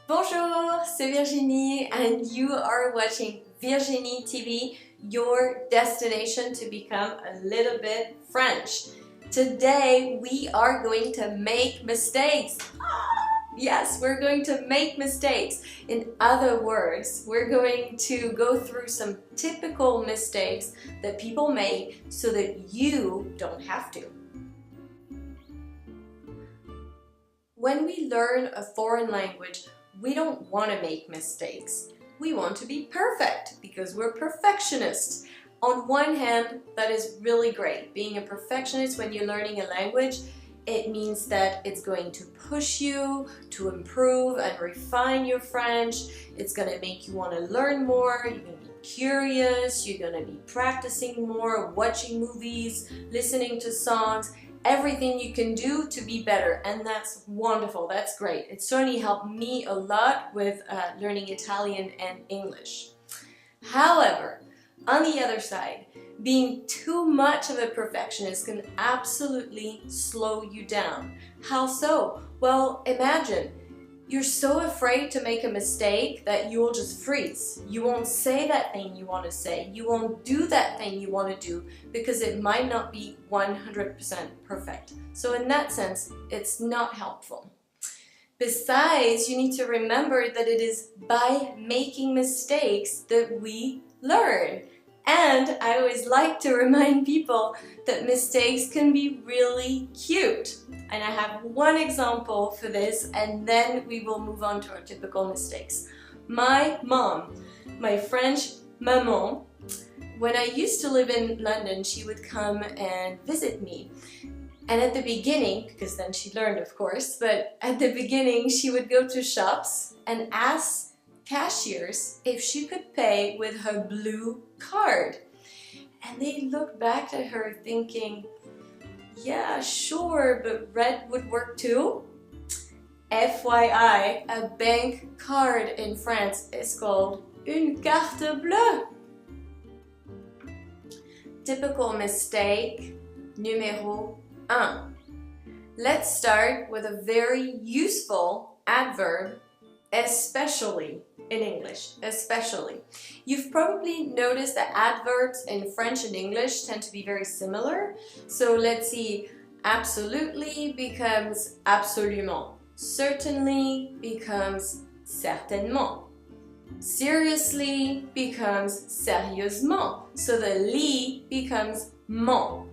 Bonjour, c'est Virginie and you are watching Virginie TV, your destination to become a little bit French. Today we are going to make mistakes. Yes, we're going to make mistakes. In other words, we're going to go through some typical mistakes that people make so that you don't have to. When we learn a foreign language, we don't want to make mistakes. We want to be perfect because we're perfectionists. On one hand, that is really great. Being a perfectionist when you're learning a language, it means that it's going to push you to improve and refine your French. It's going to make you want to learn more. You're going to be curious. You're going to be practicing more, watching movies, listening to songs, everything you can do to be better. And that's wonderful. That's great. It certainly helped me a lot with learning Italian and English. However, on the other side, being too much of a perfectionist can absolutely slow you down. How so? Well, imagine you're so afraid to make a mistake that you will just freeze. You won't say that thing you want to say. You won't do that thing you want to do because it might not be 100% perfect. So in that sense, it's not helpful. Besides, you need to remember that it is by making mistakes that we learn. And I always like to remind people that mistakes can be really cute. And I have one example for this, and then we will move on to our typical mistakes. My mom, my French maman, when I used to live in London, she would come and visit me. And at the beginning, because then she learned of course, but at the beginning she would go to shops and ask cashiers if she could pay with her blue card. And they looked back at her thinking, yeah, sure, but red would work too. FYI, a bank card in France is called une carte bleue. Typical mistake numéro 1. Let's start with a very useful adverb, especially. In English, especially. You've probably noticed that adverbs in French and English tend to be very similar. So let's see, absolutely becomes absolument. Certainly becomes certainement. Seriously becomes sérieusement. So the li becomes ment.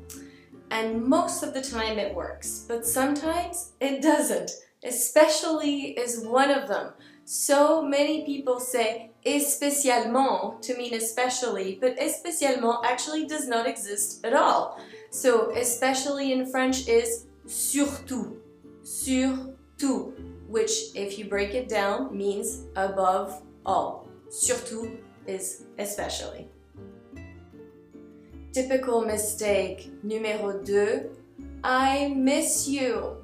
And most of the time it works, but sometimes it doesn't. Especially is one of them. So many people say spécialement to mean especially, but spécialement actually does not exist at all. So especially in French is surtout, surtout, which if you break it down means above all. Surtout is especially. Typical mistake numéro 2, I miss you.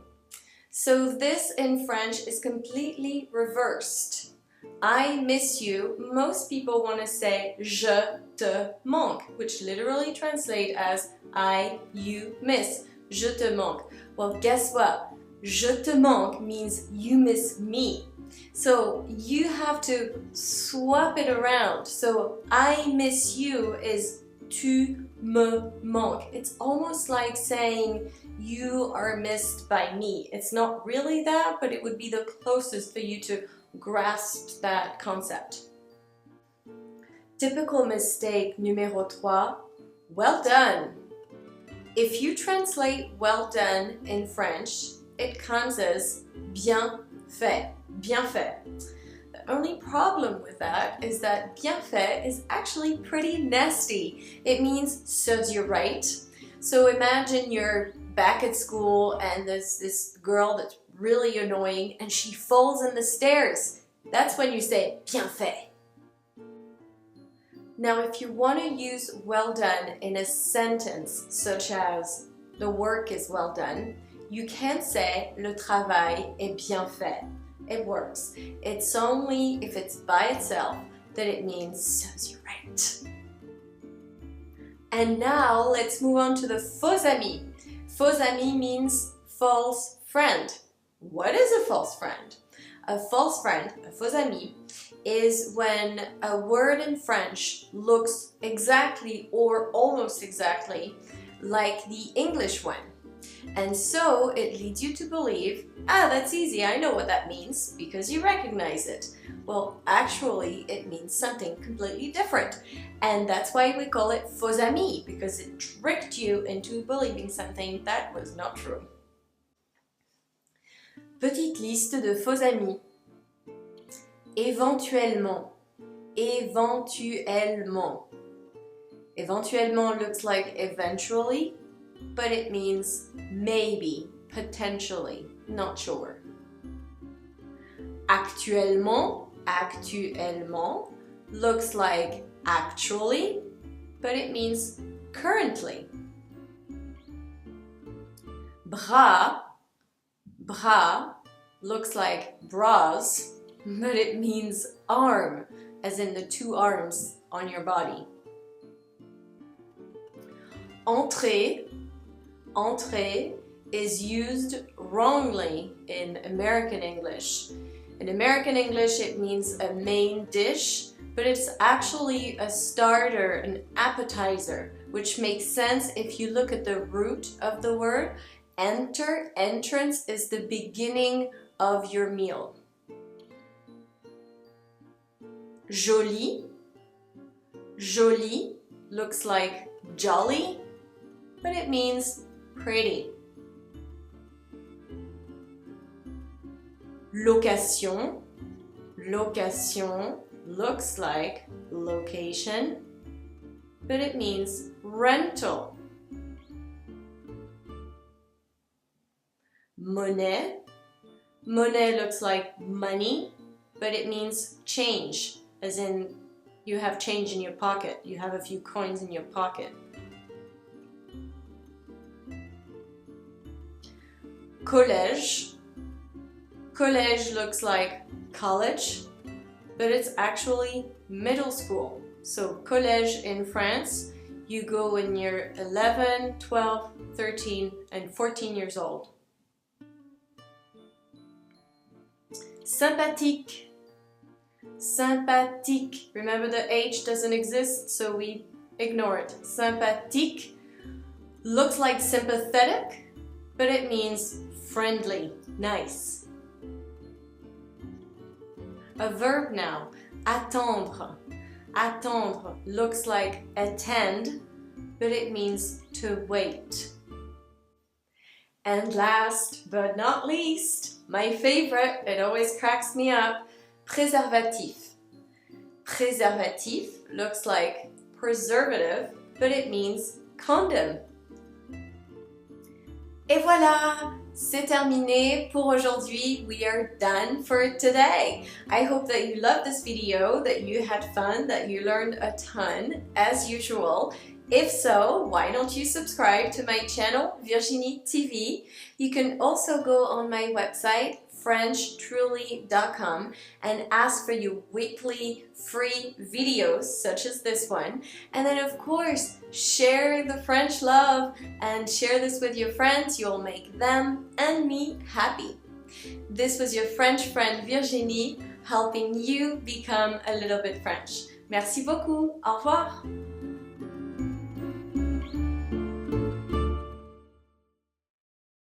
So this in French is completely reversed. I miss you. Most people want to say je te manque, which literally translates as you miss. Je te manque. Well, guess what? Je te manque means you miss me. So you have to swap it around. So I miss you is tu me manques. It's almost like saying you are missed by me. It's not really that, but it would be the closest for you to grasp that concept. Typical mistake numéro 3, well done. If you translate well done in French, it comes as bien fait, bien fait. The only problem with that is that bien fait is actually pretty nasty. It means serves you right. So imagine you're back at school and there's this girl that's really annoying and she falls in the stairs. That's when you say bien fait. Now if you want to use well done in a sentence such as the work is well done, you can't say le travail est bien fait. It works. It's only if it's by itself that it means serves you right. And now let's move on to the faux ami. Faux ami means false friend. What is a false friend? A false friend, a faux ami, is when a word in French looks exactly or almost exactly like the English one. And so it leads you to believe, that's easy, I know what that means, because you recognize it. Well, actually, it means something completely different. And that's why we call it faux ami, because it tricked you into believing something that was not true. Petite liste de faux amis. Éventuellement. Éventuellement. Éventuellement looks like eventually, but it means maybe, potentially, not sure. Actuellement, actuellement looks like actually, but it means currently. Bras, bras looks like bras, but it means arm, as in the two arms on your body. Entrée, entrée is used wrongly in American English. In American English, it means a main dish, but it's actually a starter, an appetizer, which makes sense if you look at the root of the word. Enter, entrance is the beginning of your meal. Joli, joli looks like jolly, but it means pretty. Location, location looks like location, but it means rental. Monnaie, monnaie looks like money, but it means change, as in you have change in your pocket, you have a few coins in your pocket. Collège, collège looks like college, but it's actually middle school. So collège in France, you go when you're 11, 12, 13, and 14 years old. Sympathique, sympathique. Remember the H doesn't exist, so we ignore it. Sympathique looks like sympathetic, but it means friendly, nice. A verb now, attendre. Attendre looks like attend, but it means to wait. And last but not least, my favorite, it always cracks me up, préservatif. Préservatif looks like preservative, but it means condom. Et voilà, c'est terminé pour aujourd'hui. We are done for today. I hope that you loved this video, that you had fun, that you learned a ton, as usual. If so, why don't you subscribe to my channel, Virginie TV. You can also go on my website, FrenchTruly.com, and ask for your weekly free videos such as this one. And then of course, share the French love and share this with your friends. You'll make them and me happy. This was your French friend Virginie, helping you become a little bit French. Merci beaucoup. Au revoir.